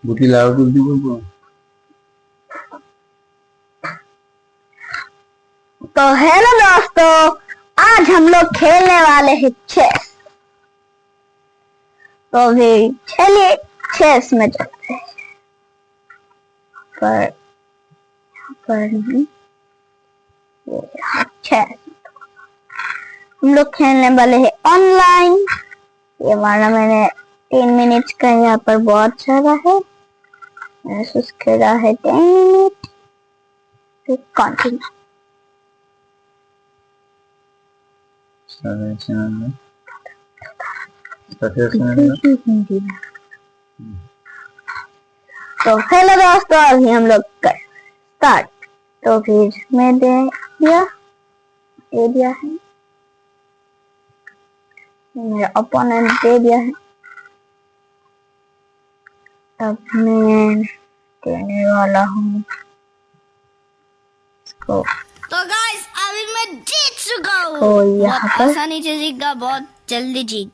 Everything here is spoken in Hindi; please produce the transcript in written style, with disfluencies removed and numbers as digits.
गुटी लाओ जल्दी बोलो। तो हेलो दोस्तों, आज हम लोग खेलने वाले हैं चेस। तो भी चलिए चेस में चलते हैं। पर नहीं, चेस हम लोग खेलने वाले हैं ऑनलाइन। ये माना मैंने 3 मिनट का यहाँ पर बहुत सारा है। मैंने खेला है 10 मिनट। फिर कंटिन्यू। तो हेलो दोस्तों, अभी हम लोग कर स्टार्ट। तो फिर मैं दे दिया है, मेरा ओपोनेंट दे दिया है। अब मैं देने वाला हूँ इसको। तो गाइस अभी मैं जीत चुका हूँ। तो यहाँ बहुत पर आसानी से जीत गया, बहुत जल्दी जीत।